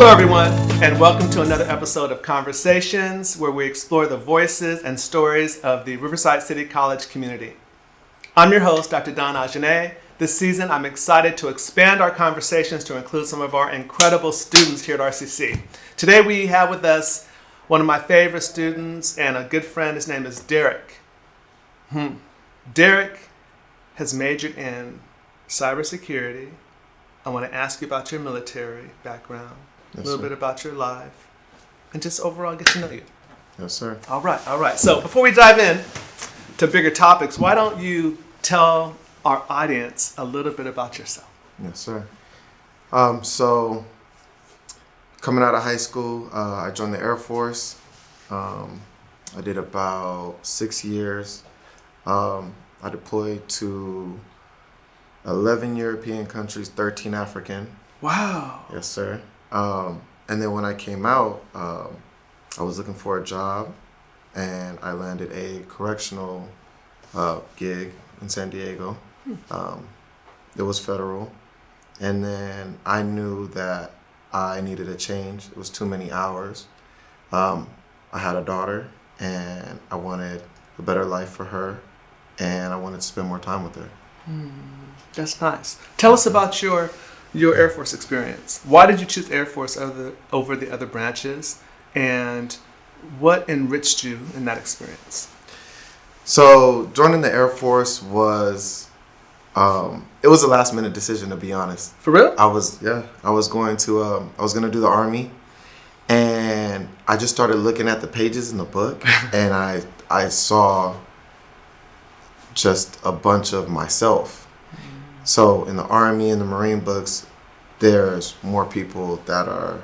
Hello, everyone, and welcome to another episode of Conversations, where we explore the voices and stories of the Riverside City College community. I'm your host, Dr. Don Agenais. This season, I'm excited to expand our conversations to include some of our incredible students here at RCC. Today, we have with us one of my favorite students and a good friend. His name is Derek. Derek has majored in cybersecurity. I want to ask you about your military background, a little bit about your life, and just overall get to know you. Yes, sir. All right. So before we dive in to bigger topics, why don't you tell our audience a little bit about yourself? Yes, sir. So coming out of high school, I joined the Air Force. I did about 6 years. I deployed to 11 European countries, 13 African. Wow. Yes, sir. And then when I came out, I was looking for a job, and I landed a correctional gig in San Diego. It was federal. And then I knew that I needed a change. It was too many hours. I had a daughter, and I wanted a better life for her, and I wanted to spend more time with her. That's nice. Tell us about your Air Force experience. Why did you choose Air Force over the other branches, and what enriched you in that experience? So joining the Air Force was, it was a last minute decision, to be honest. For real? I was going to do the Army, and I just started looking at the pages in the book, and I saw just a bunch of myself. So in the Army and the Marine books, there's more people that are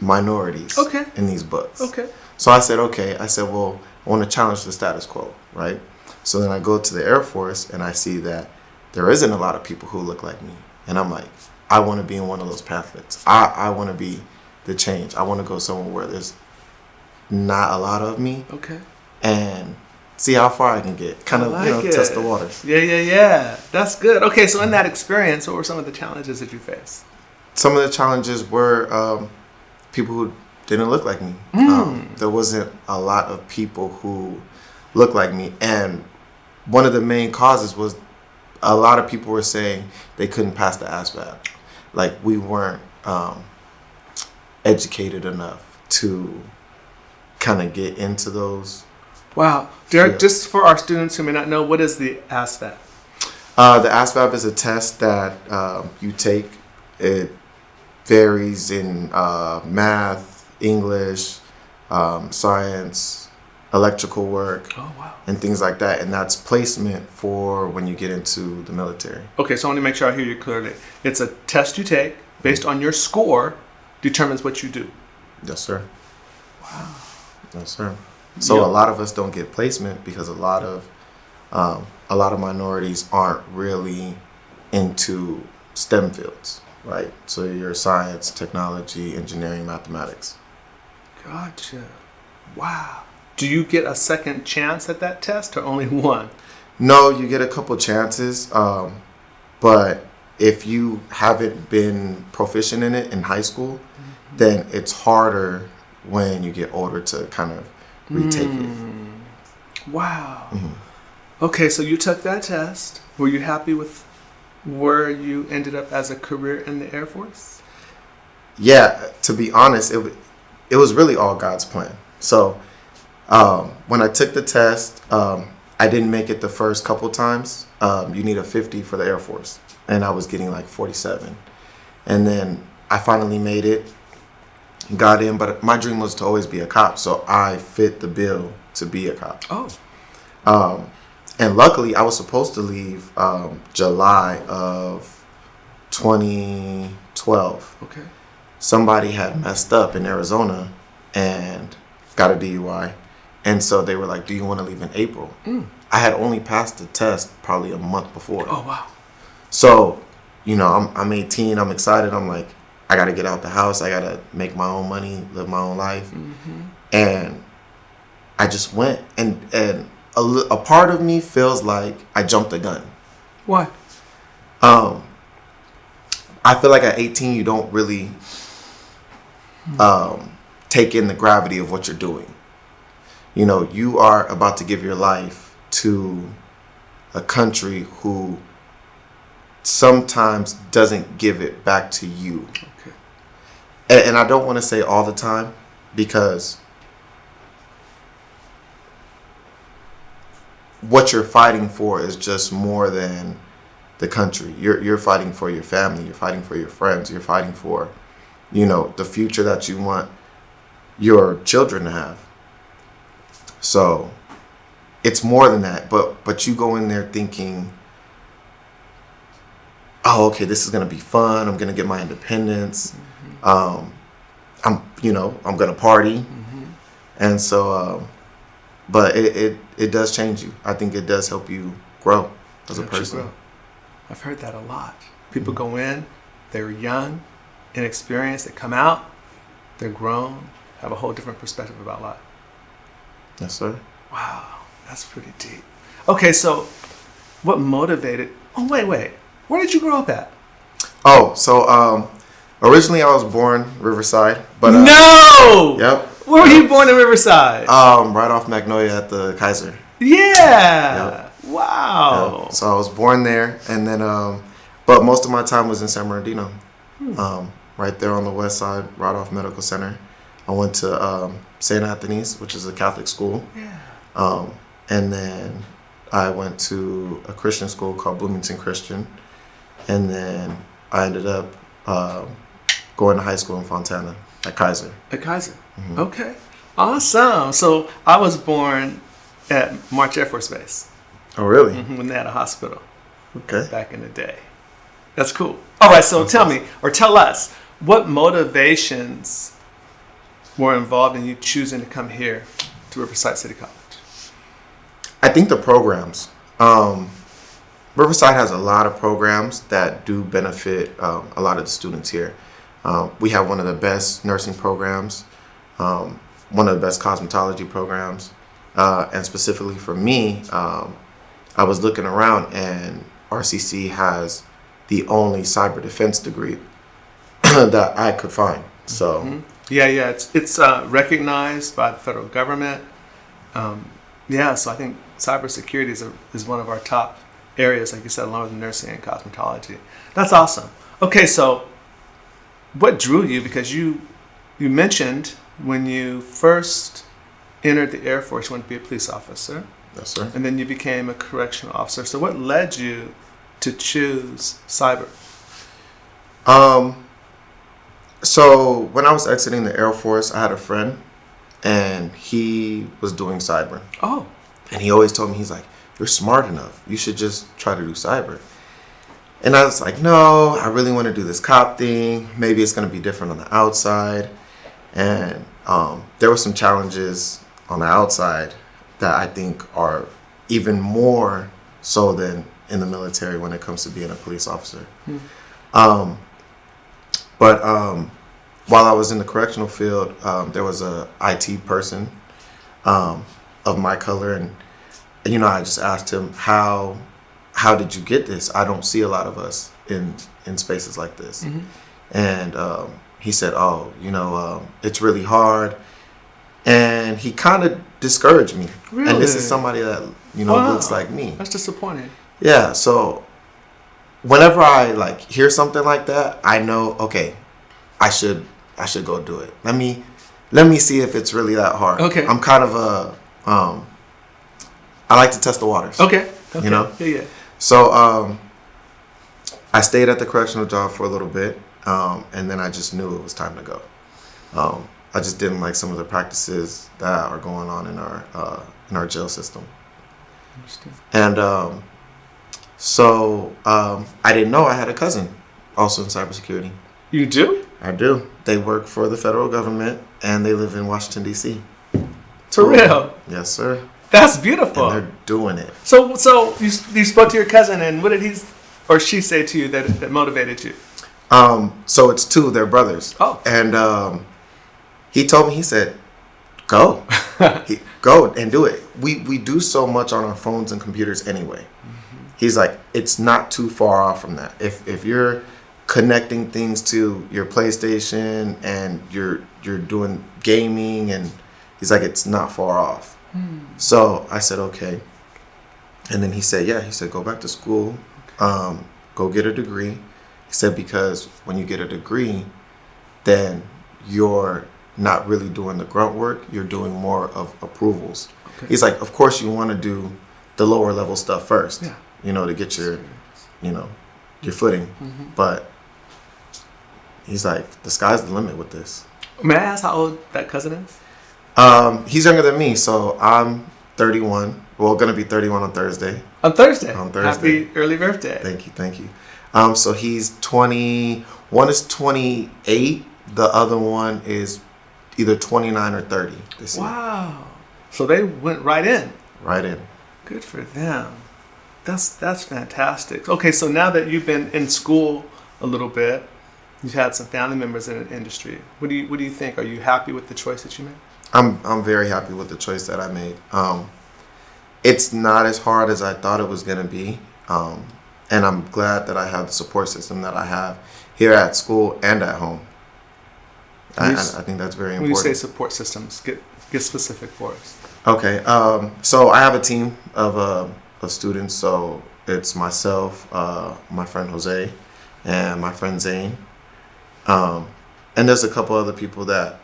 minorities in these books. Okay. So I said, well, I want to challenge the status quo, right? So then I go to the Air Force, and I see that there isn't a lot of people who look like me. And I'm like, I want to be in one of those pathways. I want to be the change. I want to go somewhere where there's not a lot of me. Okay. And see how far I can get. Test the waters. Yeah. That's good. Okay, so in that experience, what were some of the challenges that you faced? Some of the challenges were people who didn't look like me. There wasn't a lot of people who looked like me. And one of the main causes was a lot of people were saying they couldn't pass the ASVAB. Like, we weren't educated enough to kind of get into those. Wow. Derek, just for our students who may not know, what is the ASVAB? The ASVAB is a test that you take. It varies in math, English, science, electrical work, and things like that. And that's placement for when you get into the military. Okay, so I want to make sure I hear you clearly. It's a test you take based on your score, determines what you do. Yes, sir. Wow. Yes, sir. So a lot of us don't get placement because a lot of minorities aren't really into STEM fields, right? So you're science, technology, engineering, mathematics. Gotcha. Wow. Do you get a second chance at that test or only one? No, you get a couple chances, but if you haven't been proficient in it in high school, then it's harder when you get older to kind of retake it. Wow. Okay, so you took that test. Were you happy with where you ended up as a career in the Air Force? Yeah, to be honest, it was really all God's plan. So when I took the test, I didn't make it the first couple times. You need a 50 for the Air Force, and I was getting like 47. And then I finally made it. Got in, but my dream was to always be a cop, so I fit the bill to be a cop. And luckily, I was supposed to leave July of 2012. Okay. Somebody had messed up in Arizona and got a DUI, and so they were like, "Do you want to leave in April?" I had only passed the test probably a month before. Oh wow! So, I'm 18. I'm excited. I'm like, I got to get out the house. I got to make my own money, live my own life. And I just went. And a part of me feels like I jumped the gun. Why? I feel like at 18 you don't really take in the gravity of what you're doing. You know, you are about to give your life to a country who sometimes doesn't give it back to you. Okay. And I don't want to say all the time, because what you're fighting for is just more than the country. You're fighting for your family. You're fighting for your friends. You're fighting for, you know, the future that you want your children to have. So it's more than that. But you go in there thinking, oh, okay, this is gonna be fun. I'm gonna get my independence. I'm gonna party, and so. But it does change you. I think it does help you grow as a person. I've heard that a lot. People go in, they're young, inexperienced. They come out, they're grown, have a whole different perspective about life. Yes, sir. Wow, that's pretty deep. Okay, so what motivated? Oh, wait. Where did you grow up at? Oh, so originally I was born Riverside, but no. Yep. Where were you born in Riverside? Right off Magnolia at the Kaiser. Yeah. Yep. Wow. Yep. So I was born there, and then but most of my time was in San Bernardino, right there on the west side, right off Medical Center. I went to St. Anthony's, which is a Catholic school. Yeah. And then I went to a Christian school called Bloomington Christian, and then I ended up going to high school in Fontana at Kaiser. At Kaiser. Okay. Awesome. So I was born at March Air Force Base. Oh, really? When they had a hospital. Okay. Back in the day. That's cool. All right. So tell us, what motivations were involved in you choosing to come here to Riverside City College? I think the programs. Riverside has a lot of programs that do benefit a lot of the students here. We have one of the best nursing programs, one of the best cosmetology programs, and specifically for me, I was looking around, and RCC has the only cyber defense degree that I could find. So yeah, it's recognized by the federal government. So I think cybersecurity is one of our top areas, like you said, along with nursing and cosmetology. That's awesome. Okay, so what drew you? Because you mentioned when you first entered the Air Force, you wanted to be a police officer. Yes, sir. And then you became a correctional officer. So what led you to choose cyber? So when I was exiting the Air Force, I had a friend, and he was doing cyber. Oh. And he always told me, he's like, you're smart enough. You should just try to do cyber. And I was like, no, I really want to do this cop thing. Maybe it's going to be different on the outside. And there were some challenges on the outside that I think are even more so than in the military when it comes to being a police officer. But while I was in the correctional field, there was a IT person of my color, and I just asked him, how did you get this? I don't see a lot of us in spaces like this. And he said, it's really hard. And he kind of discouraged me. Really? And this is somebody that, looks like me. That's disappointing. Yeah, so whenever I hear something like that, I know, okay, I should go do it. Let me see if it's really that hard. Okay. I'm kind of I like to test the waters. Okay. Yeah. So I stayed at the correctional job for a little bit, and then I just knew it was time to go. I just didn't like some of the practices that are going on in our jail system. Understood. And so I didn't know I had a cousin also in cybersecurity. You do? I do. They work for the federal government, and they live in Washington, D.C. For real? Yes, sir. That's beautiful. And they're doing it. So you spoke to your cousin, and what did he or she say to you that motivated you? So it's two. They're brothers. Oh. And he told me, he said, go. Go and do it. We do so much on our phones and computers anyway. He's like, it's not too far off from that. If you're connecting things to your PlayStation and you're doing gaming, and he's like, it's not far off. So I said, okay. And then he said, go back to school, go get a degree. He said, because when you get a degree, then you're not really doing the grunt work, you're doing more of approvals. Okay. He's like, of course you want to do the lower level stuff first, to get your, your footing. But he's like, the sky's the limit with this. May I ask how old that cousin is? He's younger than me, so I'm 31. Well, gonna be 31 on Thursday. On Thursday. Happy early birthday. Thank you. So he's 20. One is 28. The other one is either 29 or 30 this year. Wow. So they went right in. Right in. Good for them. That's fantastic. Okay, so now that you've been in school a little bit, you've had some family members in the industry. What do you think? Are you happy with the choice that you made? I'm very happy with the choice that I made. It's not as hard as I thought it was going to be. And I'm glad that I have the support system that I have here at school and at home. I think that's very important. When you say support systems, get specific for us. Okay. So I have a team of students. So it's myself, my friend Jose, and my friend Zane. And there's a couple other people that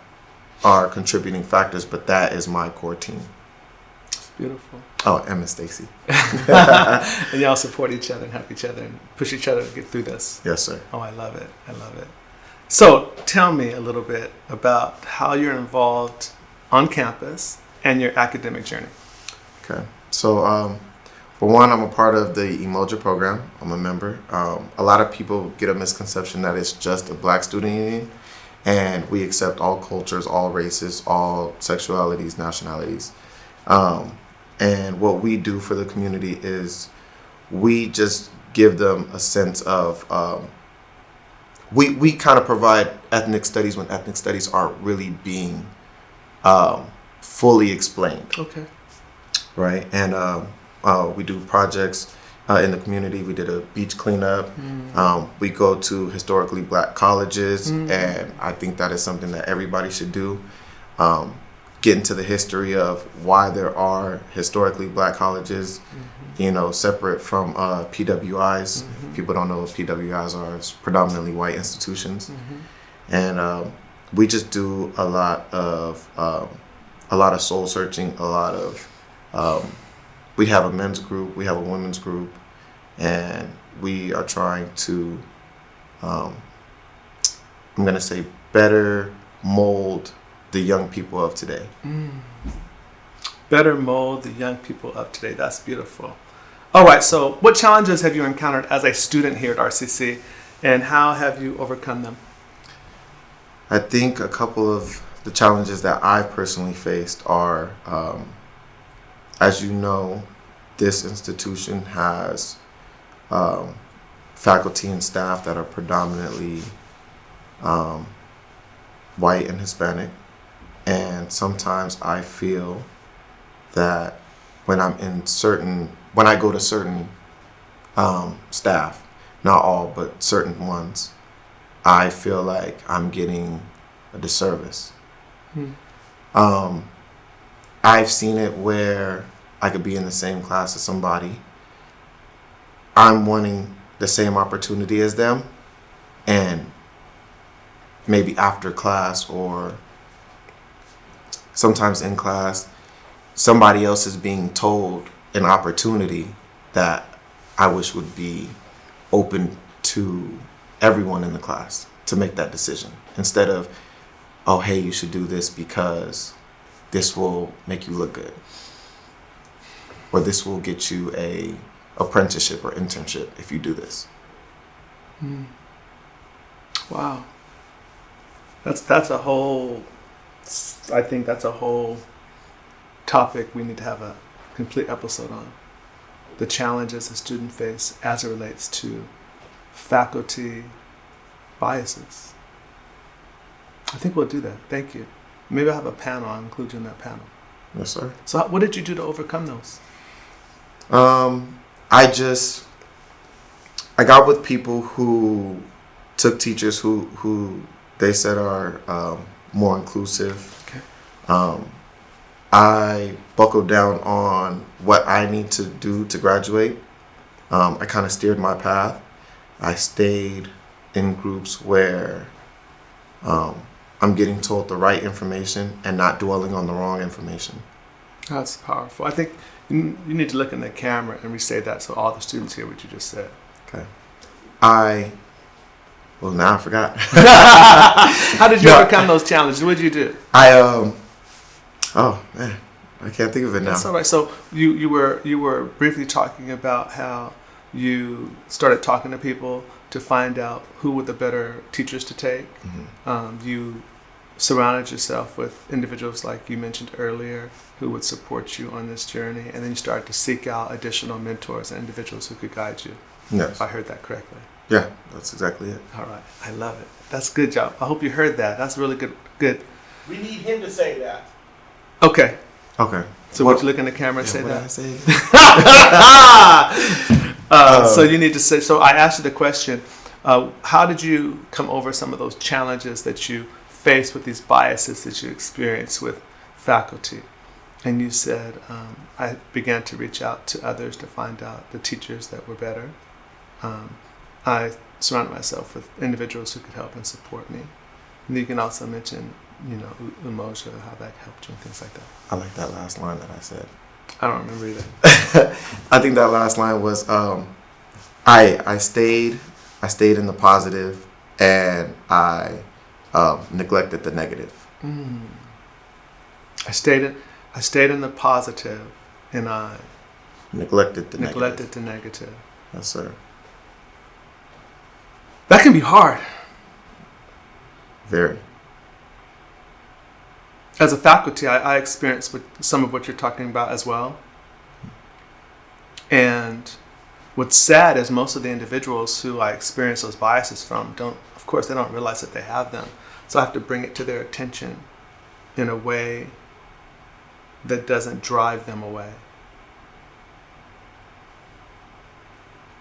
are contributing factors, but that is my core team. It's beautiful. Oh, and Miss Stacy. And y'all support each other and help each other and push each other to get through this. Yes, sir. Oh, I love it. So tell me a little bit about how you're involved on campus and your academic journey. Okay. So for one, I'm a part of the Emoja program. I'm a member. A lot of people get a misconception that it's just a Black student union, and we accept all cultures, all races, all sexualities, nationalities. And what we do for the community is we just give them a sense of, we kind of provide ethnic studies when ethnic studies aren't really being fully explained. Okay. Right. And we do projects in the community. We did a beach cleanup. We go to historically Black colleges, and I think that is something that everybody should do. Get into the history of why there are historically Black colleges, separate from PWIs. People don't know what PWIs are. It's predominantly white institutions. And we just do a lot of soul searching, a lot of, we have a men's group, we have a women's group, and we are trying to, I'm going to say, better mold the young people of today. Better mold the young people of today. That's beautiful. All right, so what challenges have you encountered as a student here at RCC, and how have you overcome them? I think a couple of the challenges that I've personally faced are, as you know, this institution has faculty and staff that are predominantly white and Hispanic. And sometimes I feel that when I go to certain staff, not all, but certain ones, I feel like I'm getting a disservice. I've seen it where I could be in the same class as somebody. I'm wanting the same opportunity as them, and maybe after class or sometimes in class, somebody else is being told an opportunity that I wish would be open to everyone in the class to make that decision. Instead of, oh, hey, you should do this because this will make you look good. Or this will get you a apprenticeship or internship if you do this. Wow. I think that's a whole topic we need to have a complete episode on. The challenges a student face as it relates to faculty biases. I think we'll do that. Thank you. Maybe I'll have a panel. I'll include you in that panel. Yes, sir. So what did you do to overcome those? I got with people who took teachers who they said are more inclusive. Okay. I buckled down on what I need to do to graduate. I kind of steered my path. I stayed in groups where I'm getting told the right information and not dwelling on the wrong information. That's powerful. I think you need to look in the camera and re-say that so all the students hear what you just said. Okay. Well, now I forgot. How did you overcome those challenges? What did you do? Oh man, I can't think of it now. That's all right. So you were briefly talking about how you started talking to people to find out who were the better teachers to take. Mm-hmm. You surrounded yourself with individuals like you mentioned earlier who would support you on this journey, and then you started to seek out additional mentors and individuals who could guide you. Yes. If I heard that correctly. Yeah, that's exactly it. All right. I love it. That's a good job. I hope you heard that. That's really good. We need him to say that. Okay. Okay. So would you look in the camera and say what that? did I say? So you need to say, so I asked you the question, how did you come over some of those challenges that you face with these biases that you experience with faculty? And you said, I began to reach out to others to find out the teachers that were better. I surrounded myself with individuals who could help and support me. And you can also mention, Umoja, how that helped you and things like that. I like that last line that I said. I don't remember either. I think that last line was, I stayed in the positive and I neglected the negative. I stayed in the positive and I neglected the negative. Yes, sir. That can be hard. Very. As a faculty, I experienced some of what you're talking about as well. And what's sad is most of the individuals who I experience those biases from they don't realize that they have them. So I have to bring it to their attention in a way that doesn't drive them away.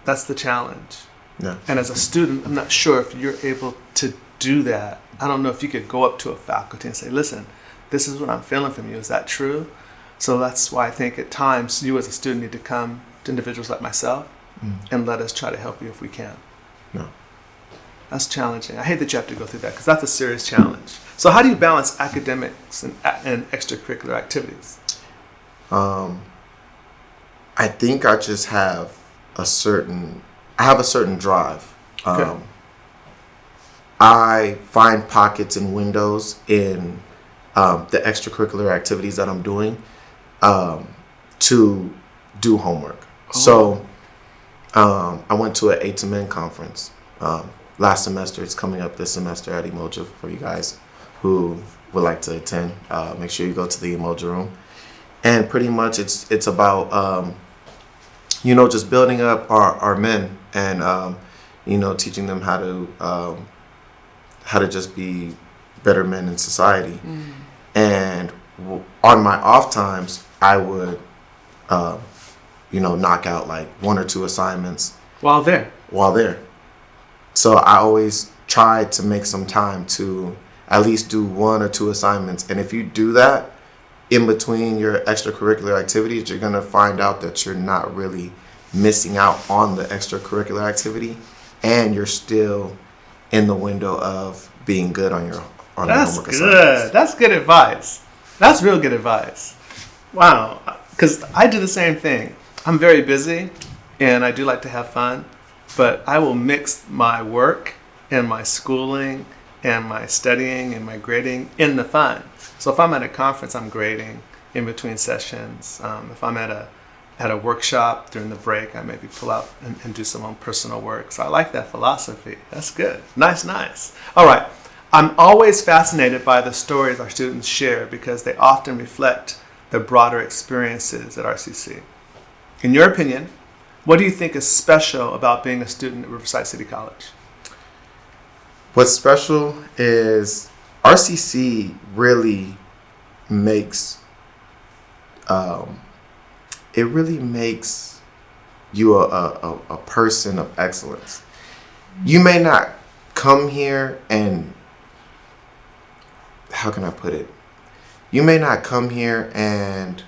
That's the challenge. Yeah. And as a student, I'm not sure if you're able to do that. I don't know if you could go up to a faculty and say, listen, this is what I'm feeling from you. Is that true? So that's why I think at times you as a student need to come to individuals like myself and let us try to help you if we can. No. That's challenging. I hate that you have to go through that because that's a serious challenge. So how do you balance academics and extracurricular activities? I think I just have a certain drive. Okay. I find pockets and windows in the extracurricular activities that I'm doing to do homework. Oh. So I went to an 8 to Men conference last semester. It's coming up this semester at Emoja for you guys who would like to attend. Make sure you go to the Emoja room. And pretty much it's about just building up our men and teaching them how to just be better men in society. And on my off times, I would knock out like 1 or 2 assignments While there. So I always try to make some time to at least do 1 or 2 assignments. And if you do that in between your extracurricular activities, you're going to find out that you're not really missing out on the extracurricular activity, and you're still in the window of being good on your homework assignments. That's good advice. That's real good advice. Wow. Because I do the same thing. I'm very busy, and I do like to have fun, but I will mix my work and my schooling and my studying and my grading in the fun. So if I'm at a conference, I'm grading in between sessions. If I'm at a workshop during the break, I maybe pull out and do some own personal work. So I like that philosophy. That's good. Nice. All right. I'm always fascinated by the stories our students share because they often reflect the broader experiences at RCC. In your opinion, what do you think is special about being a student at Riverside City College? What's special is RCC really makes you a person of excellence. You may not come here and, how can I put it? You may not come here and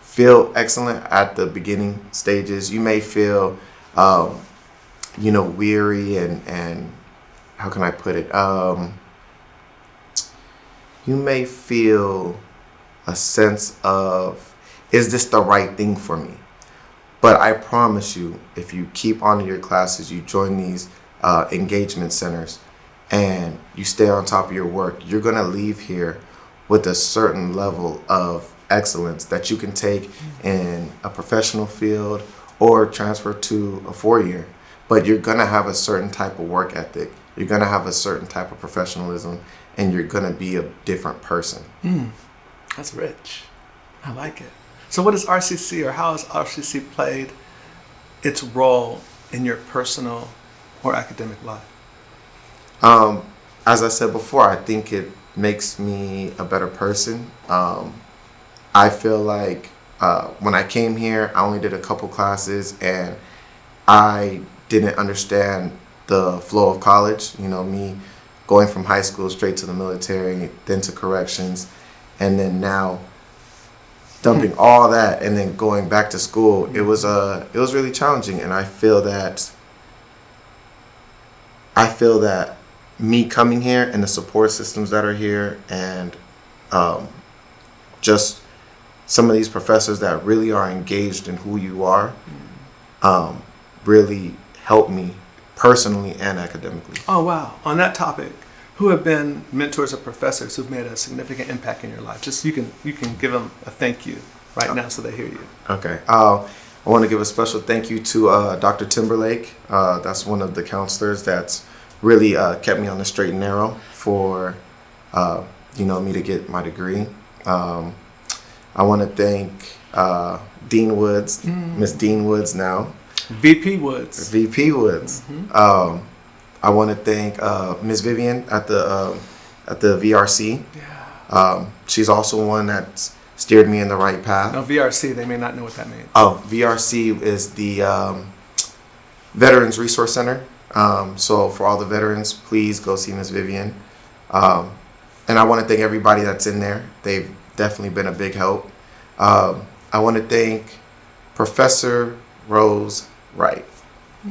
feel excellent at the beginning stages. You may feel, weary and how can I put it? You may feel a sense of, is this the right thing for me? But I promise you, if you keep on in your classes, you join these engagement centers, and you stay on top of your work, you're going to leave here with a certain level of excellence that you can take in a professional field or transfer to a 4-year. But you're going to have a certain type of work ethic. You're going to have a certain type of professionalism, and you're going to be a different person. That's rich. I like it. So what is RCC, or how has RCC played its role in your personal or academic life? As I said before, I think it makes me a better person. I feel like when I came here, I only did a couple classes, and I didn't understand the flow of college. Me going from high school straight to the military, then to corrections, and then now dumping all that and then going back to school. It was really challenging, and I feel that me coming here and the support systems that are here, and just some of these professors that really are engaged in who you are, really helped me personally and academically. Oh, wow. On that topic, who have been mentors or professors who've made a significant impact in your life? Just you can give them a thank you right now so they hear you. Okay. I want to give a special thank you to Dr. Timberlake. That's one of the counselors that's really kept me on the straight and narrow for me to get my degree. I want to thank Dean Woods, Miss Dean Woods now. VP Woods. VP Woods. I want to thank Ms. Vivian at the VRC. Yeah. She's also one that steered me in the right path. Now, VRC, they may not know what that means. Oh, VRC is the Veterans Resource Center. So for all the veterans, please go see Ms. Vivian. And I want to thank everybody that's in there. They've definitely been a big help. I want to thank Professor Rose Wright.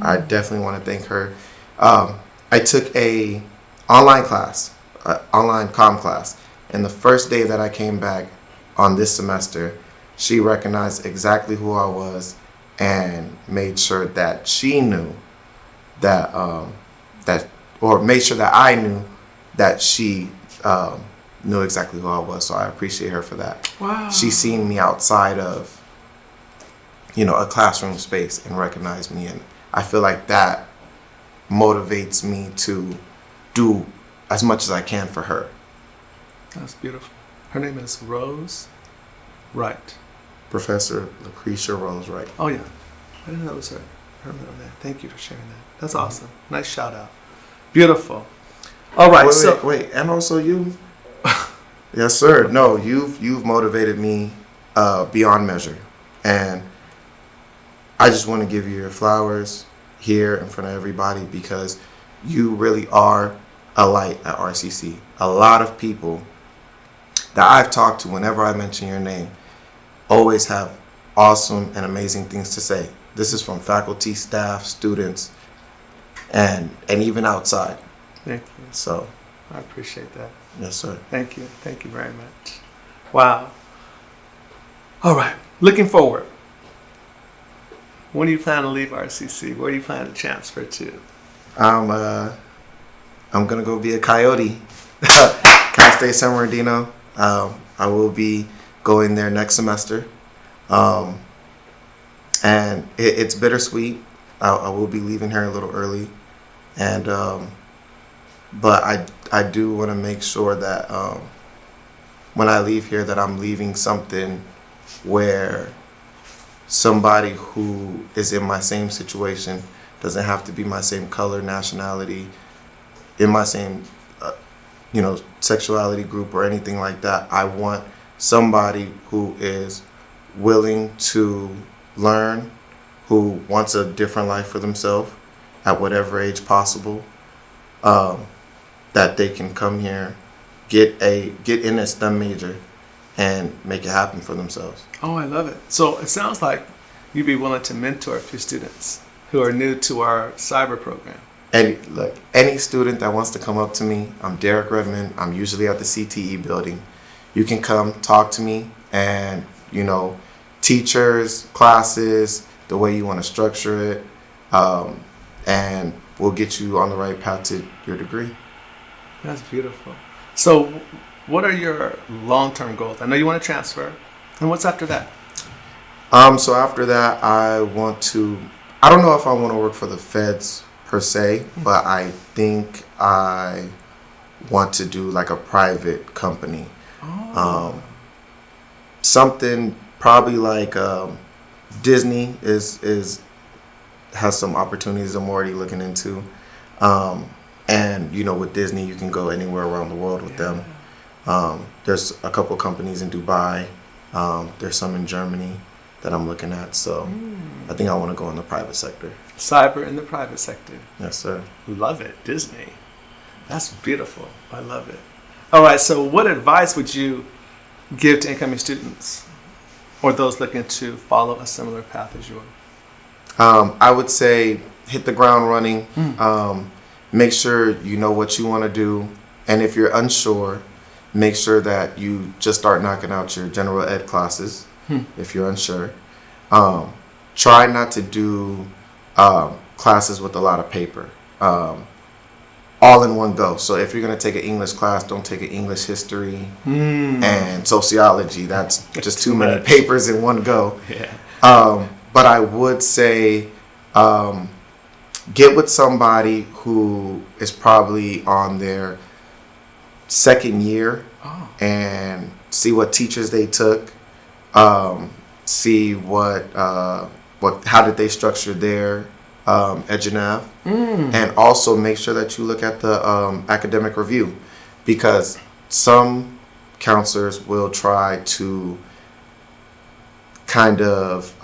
I definitely want to thank her. I took a online class, online comm class, and the first day that I came back on this semester, she recognized exactly who I was and made sure that she knew that made sure that I knew that she knew exactly who I was. So I appreciate her for that. Wow. She seen me outside of a classroom space and recognized me, and I feel like that motivates me to do as much as I can for her. That's beautiful. Her name is Rose Wright. Professor Lucretia Rose Wright. Oh, yeah. I didn't know that was her middle name. Thank you for sharing that. That's awesome. Nice shout out. Beautiful. All right. Wait, and also you. Yes, sir. No, you've motivated me beyond measure, and I just want to give you your flowers here in front of everybody, because you really are a light at RCC. A lot of people that I've talked to, whenever I mention your name, always have awesome and amazing things to say. This is from faculty, staff, students, and even outside. Thank you. So I appreciate that. yes, sir. Thank you. Thank you very much. Wow. All right. Looking forward. When do you plan to leave RCC? Where do you plan to transfer to? I'm gonna go be a coyote. Cal State San Bernardino. I will be going there next semester, and it's bittersweet. I will be leaving here a little early, and but I do want to make sure that when I leave here, that I'm leaving something where somebody who is in my same situation, doesn't have to be my same color, nationality, in my same sexuality group or anything like that. I want somebody who is willing to learn, who wants a different life for themselves at whatever age possible, that they can come here, get in a STEM major, and make it happen for themselves. Oh, I love it. So it sounds like you'd be willing to mentor a few students who are new to our cyber program. And look, any student that wants to come up to me, I'm Derek Redmon. I'm usually at the CTE building. You can come talk to me, and teachers, classes, the way you want to structure it, and we'll get you on the right path to your degree. That's beautiful. So what are your long-term goals? I know you want to transfer. And what's after that? So after that, I don't know if I want to work for the feds per se, but I think I want to do like a private company. Something probably like Disney has some opportunities I'm already looking into. And with Disney, you can go anywhere around the world with them. There's a couple companies in Dubai. There's some in Germany that I'm looking at. So I think I want to go in the private sector. Cyber in the private sector. Yes, sir. Love it. Disney. That's beautiful. I love it. All right. So what advice would you give to incoming students or those looking to follow a similar path as yours? I would say hit the ground running. Make sure you know what you want to do. And if you're unsure, make sure that you just start knocking out your general ed classes if you're unsure. Try not to do classes with a lot of paper. All in one go. So if you're going to take an English class, don't take an English history and sociology. That's just too many papers in one go. Yeah. But I would say get with somebody who is probably on their second year and see what teachers they took, see how did they structure their EduNav, and also make sure that you look at the academic review, because some counselors will try to kind of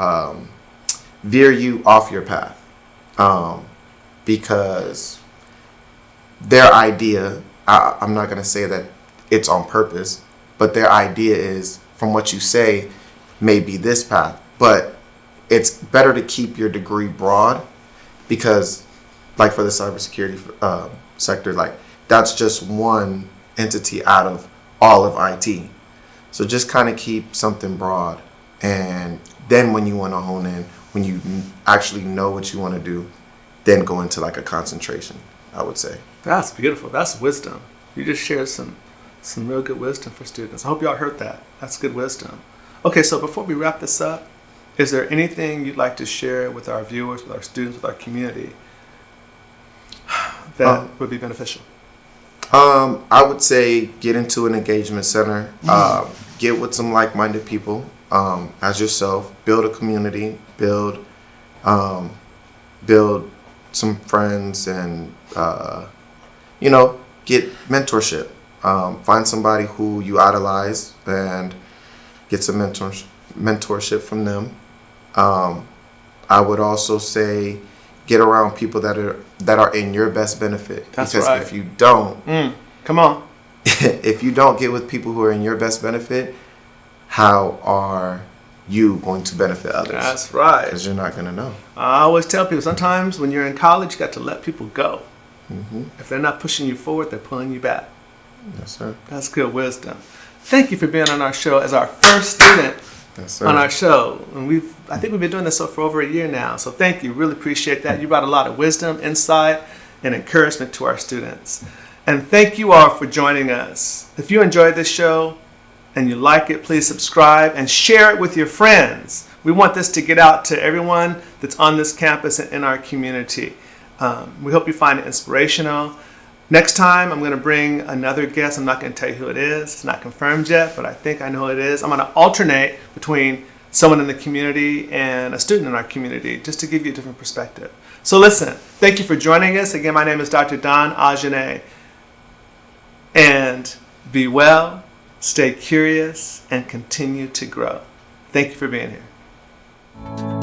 veer you off your path, because their idea, I'm not going to say that it's on purpose, but their idea is, from what you say, may be this path, but it's better to keep your degree broad, because like for the cybersecurity sector, like that's just one entity out of all of IT. So just kind of keep something broad, and then when you want to hone in, when you actually know what you want to do, then go into like a concentration, I would say. That's beautiful. That's wisdom. You just shared some real good wisdom for students. I hope y'all heard that. That's good wisdom. Okay, so before we wrap this up, is there anything you'd like to share with our viewers, with our students, with our community that would be beneficial? I would say get into an engagement center, get with some like-minded people as yourself, build a community, build some friends, and get mentorship. Find somebody who you idolize and get some mentorship from them. I would also say get around people that are in your best benefit. That's because right. if you don't, come on, if you don't get with people who are in your best benefit, how are you going to benefit others? That's right. Because you're not going to know. I always tell people, sometimes when you're in college, you got to let people go. If they're not pushing you forward, they're pulling you back. Yes, sir. That's good wisdom. Thank you for being on our show as our first student. Yes, sir. On our show. And I think we've been doing this for over a year now. So thank you. Really appreciate that. You brought a lot of wisdom, insight, and encouragement to our students. And thank you all for joining us. If you enjoyed this show and you like it, please subscribe and share it with your friends. We want this to get out to everyone that's on this campus and in our community. We hope you find it inspirational. Next time, I'm going to bring another guest. I'm not going to tell you who it is. It's not confirmed yet, but I think I know who it is. I'm going to alternate between someone in the community and a student in our community, just to give you a different perspective. So listen, thank you for joining us. Again, my name is Dr. Don Ajane. And be well, stay curious, and continue to grow. Thank you for being here.